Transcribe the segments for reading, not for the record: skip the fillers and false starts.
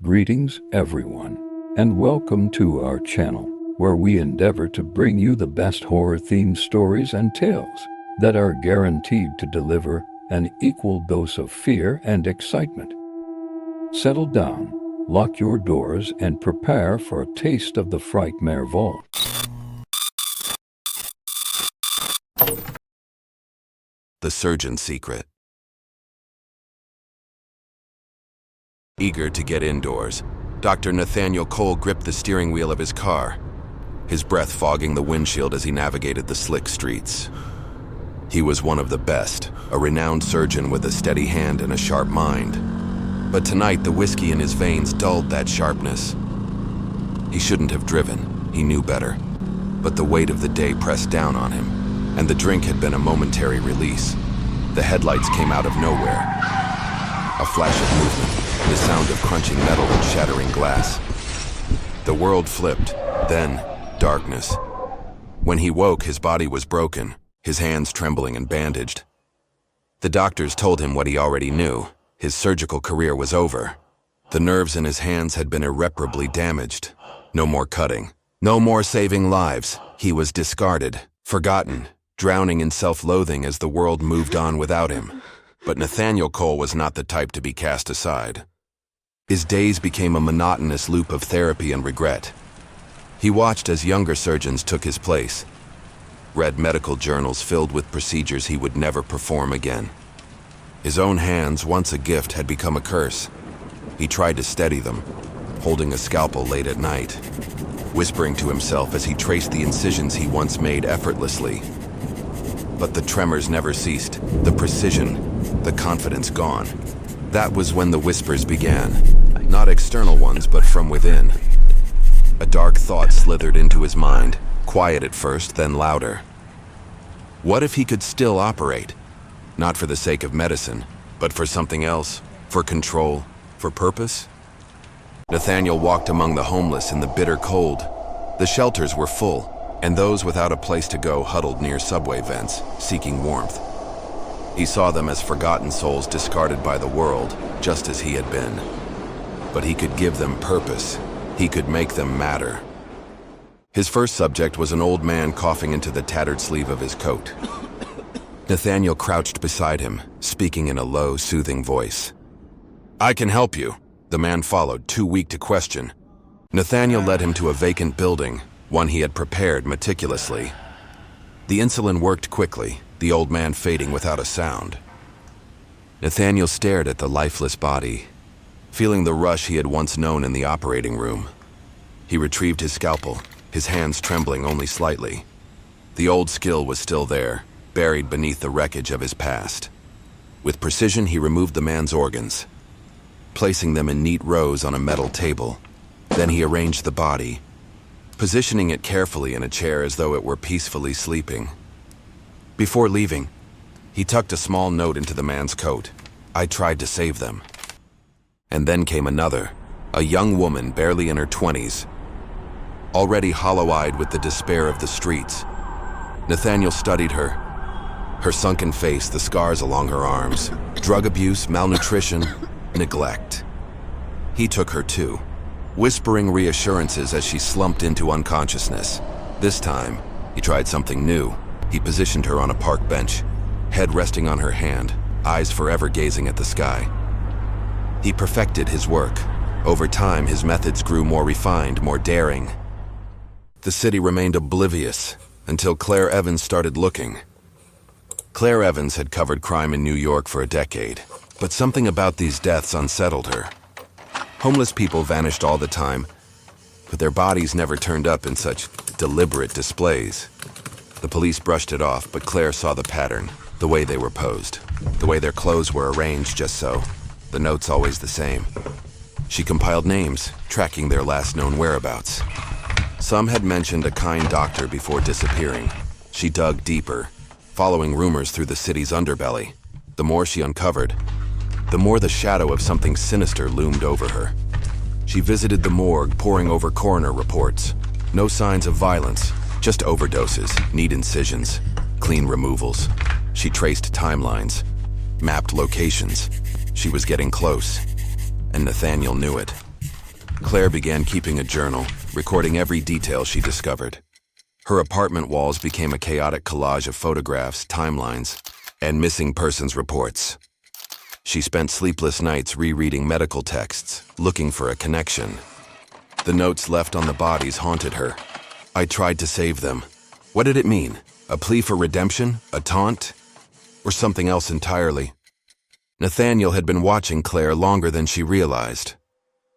Greetings, everyone, and welcome to our channel, where we endeavor to bring you the best horror-themed stories and tales that are guaranteed to deliver an equal dose of fear and excitement. Settle down, lock your doors, and prepare for a taste of the Frightmare Vault. The Surgeon's Secret. Eager to get indoors, Dr. Nathaniel Cole gripped the steering wheel of his car, his breath fogging the windshield as he navigated the slick streets. He was one of the best, a renowned surgeon with a steady hand and a sharp mind. But tonight, the whiskey in his veins dulled that sharpness. He shouldn't have driven, he knew better. But the weight of the day pressed down on him, and the drink had been a momentary release. The headlights came out of nowhere. A flash of movement, the sound of crunching metal and shattering glass. The world flipped, then darkness. When he woke, his body was broken, his hands trembling and bandaged. The doctors told him what he already knew. His surgical career was over. The nerves in his hands had been irreparably damaged. No more cutting. No more saving lives. He was discarded, forgotten, drowning in self-loathing as the world moved on without him. But Nathaniel Cole was not the type to be cast aside. His days became a monotonous loop of therapy and regret. He watched as younger surgeons took his place, read medical journals filled with procedures he would never perform again. His own hands, once a gift, had become a curse. He tried to steady them, holding a scalpel late at night, whispering to himself as he traced the incisions he once made effortlessly. But the tremors never ceased, the precision, the confidence gone. That was when the whispers began, not external ones, but from within. A dark thought slithered into his mind, quiet at first, then louder. What if he could still operate? Not for the sake of medicine, but for something else, for control, for purpose? Nathaniel walked among the homeless in the bitter cold. The shelters were full, and those without a place to go huddled near subway vents, seeking warmth. He saw them as forgotten souls discarded by the world, just as he had been. But he could give them purpose. He could make them matter. His first subject was an old man coughing into the tattered sleeve of his coat. Nathaniel crouched beside him, speaking in a low, soothing voice. "I can help you," the man followed, too weak to question. Nathaniel led him to a vacant building, one he had prepared meticulously. The insulin worked quickly, the old man fading without a sound. Nathaniel stared at the lifeless body, feeling the rush he had once known in the operating room. He retrieved his scalpel, his hands trembling only slightly. The old skill was still there, buried beneath the wreckage of his past. With precision, he removed the man's organs, placing them in neat rows on a metal table. Then he arranged the body, positioning it carefully in a chair as though it were peacefully sleeping. Before leaving, he tucked a small note into the man's coat. "I tried to save them." And then came another, a young woman barely in her 20s, already hollow-eyed with the despair of the streets. Nathaniel studied her, her sunken face, the scars along her arms, drug abuse, malnutrition, neglect. He took her too, whispering reassurances as she slumped into unconsciousness. This time, he tried something new. He positioned her on a park bench, head resting on her hand, eyes forever gazing at the sky. He perfected his work. Over time, his methods grew more refined, more daring. The city remained oblivious until Claire Evans started looking. Claire Evans had covered crime in New York for a decade, but something about these deaths unsettled her. Homeless people vanished all the time, but their bodies never turned up in such deliberate displays. The police brushed it off, but Claire saw the pattern, the way they were posed, the way their clothes were arranged just so, the notes always the same. She compiled names, tracking their last known whereabouts. Some had mentioned a kind doctor before disappearing. She dug deeper, following rumors through the city's underbelly. The more she uncovered, the more the shadow of something sinister loomed over her. She visited the morgue, poring over coroner reports. No signs of violence, just overdoses, neat incisions, clean removals. She traced timelines, mapped locations. She was getting close, and Nathaniel knew it. Claire began keeping a journal, recording every detail she discovered. Her apartment walls became a chaotic collage of photographs, timelines, and missing persons reports. She spent sleepless nights rereading medical texts, looking for a connection. The notes left on the bodies haunted her. I tried to save them. What did it mean? A plea for redemption? A taunt? Or something else entirely? Nathaniel had been watching Claire longer than she realized.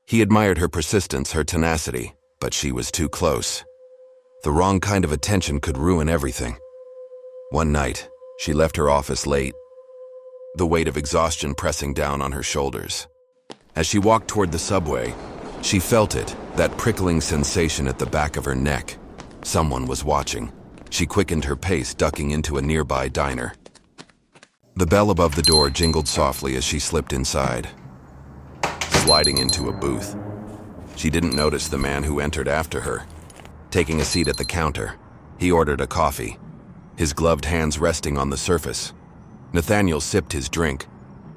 He admired her persistence, her tenacity, but she was too close. The wrong kind of attention could ruin everything. One night, she left her office late, the weight of exhaustion pressing down on her shoulders. As she walked toward the subway, she felt it, that prickling sensation at the back of her neck. Someone was watching. She quickened her pace, ducking into a nearby diner. The bell above the door jingled softly as she slipped inside, sliding into a booth. She didn't notice the man who entered after her. Taking a seat at the counter, he ordered a coffee, his gloved hands resting on the surface. Nathaniel sipped his drink,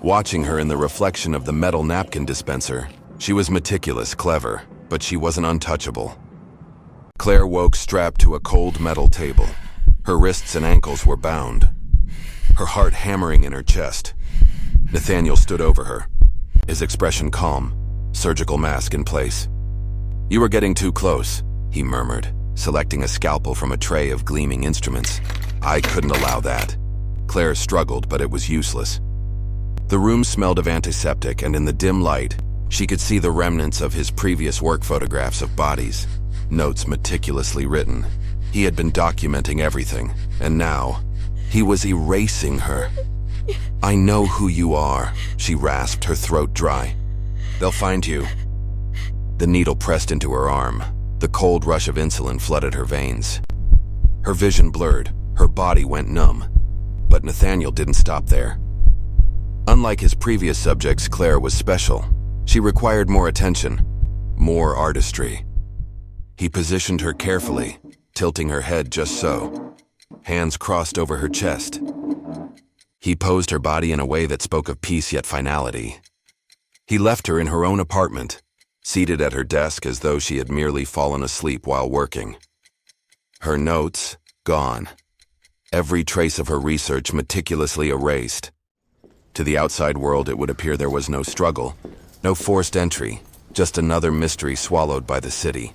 watching her in the reflection of the metal napkin dispenser. She was meticulous, clever, but she wasn't untouchable. Claire woke strapped to a cold metal table. Her wrists and ankles were bound, her heart hammering in her chest. Nathaniel stood over her, his expression calm, surgical mask in place. "You were getting too close," he murmured, selecting a scalpel from a tray of gleaming instruments. "I couldn't allow that." Claire struggled, but it was useless. The room smelled of antiseptic, and in the dim light, she could see the remnants of his previous work photographs of bodies, notes meticulously written. He had been documenting everything, and now, he was erasing her. "I know who you are," she rasped, her throat dry. "They'll find you." The needle pressed into her arm. The cold rush of insulin flooded her veins. Her vision blurred, her body went numb. But Nathaniel didn't stop there. Unlike his previous subjects, Claire was special. She required more attention, more artistry. He positioned her carefully, tilting her head just so, hands crossed over her chest. He posed her body in a way that spoke of peace yet finality. He left her in her own apartment, seated at her desk as though she had merely fallen asleep while working. Her notes, gone. Every trace of her research meticulously erased. To the outside world, it would appear there was no struggle, no forced entry, just another mystery swallowed by the city.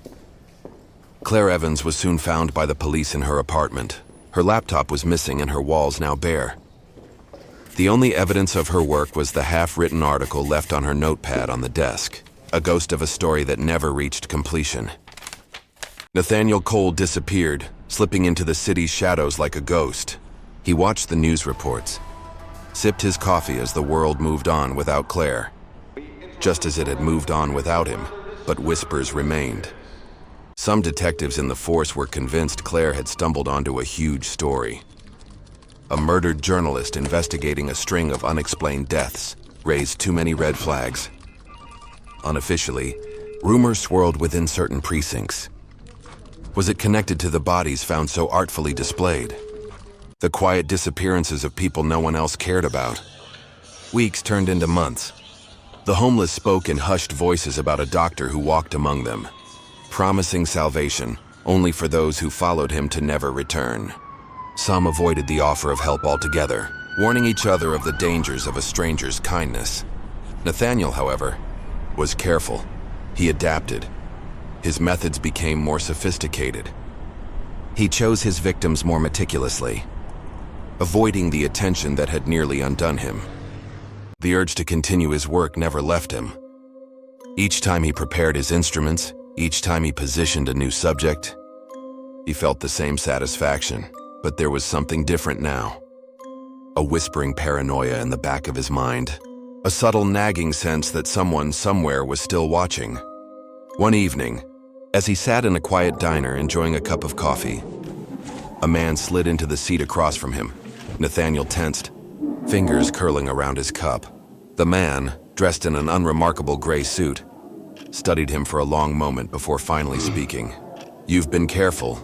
Claire Evans was soon found by the police in her apartment. Her laptop was missing and her walls now bare. The only evidence of her work was the half-written article left on her notepad on the desk, a ghost of a story that never reached completion. Nathaniel Cole disappeared, slipping into the city's shadows like a ghost. He watched the news reports, sipped his coffee as the world moved on without Claire, just as it had moved on without him, but whispers remained. Some detectives in the force were convinced Claire had stumbled onto a huge story. A murdered journalist investigating a string of unexplained deaths raised too many red flags. Unofficially, rumors swirled within certain precincts. Was it connected to the bodies found so artfully displayed? The quiet disappearances of people no one else cared about? Weeks turned into months. The homeless spoke in hushed voices about a doctor who walked among them, promising salvation only for those who followed him to never return. Some avoided the offer of help altogether, warning each other of the dangers of a stranger's kindness. Nathaniel, however, was careful. He adapted. His methods became more sophisticated. He chose his victims more meticulously, avoiding the attention that had nearly undone him. The urge to continue his work never left him. Each time he prepared his instruments, each time he positioned a new subject, he felt the same satisfaction, but there was something different now. A whispering paranoia in the back of his mind, a subtle nagging sense that someone somewhere was still watching. One evening, as he sat in a quiet diner enjoying a cup of coffee, a man slid into the seat across from him. Nathaniel tensed, fingers curling around his cup. The man, dressed in an unremarkable gray suit, studied him for a long moment before finally speaking. "You've been careful,"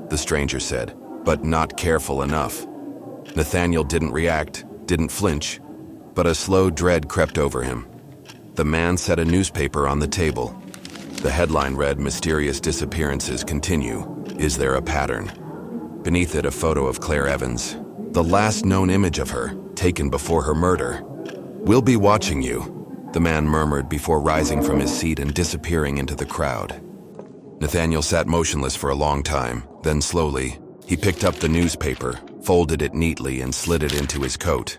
the stranger said, "but not careful enough." Nathaniel didn't react, didn't flinch, but a slow dread crept over him. The man set a newspaper on the table. The headline read, "Mysterious disappearances continue. Is there a pattern?" Beneath it, a photo of Claire Evans, the last known image of her, taken before her murder. "We'll be watching you," the man murmured before rising from his seat and disappearing into the crowd. Nathaniel sat motionless for a long time. Then slowly, he picked up the newspaper, folded it neatly, and slid it into his coat.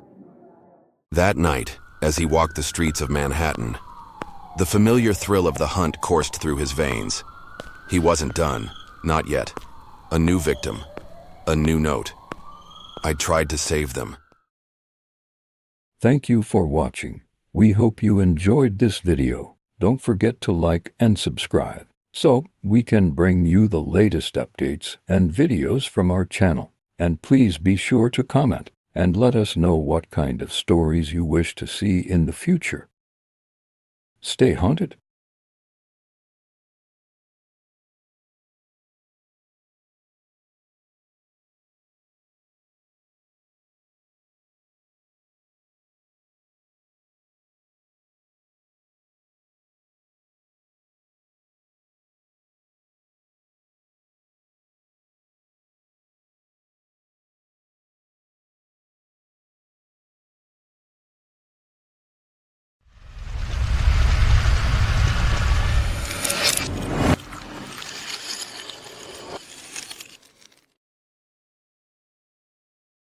That night, as he walked the streets of Manhattan, the familiar thrill of the hunt coursed through his veins. He wasn't done. Not yet. A new victim. A new note. "I tried to save them." Thank you for watching. We hope you enjoyed this video. Don't forget to like and subscribe so we can bring you the latest updates and videos from our channel. And please be sure to comment and let us know what kind of stories you wish to see in the future. Stay haunted.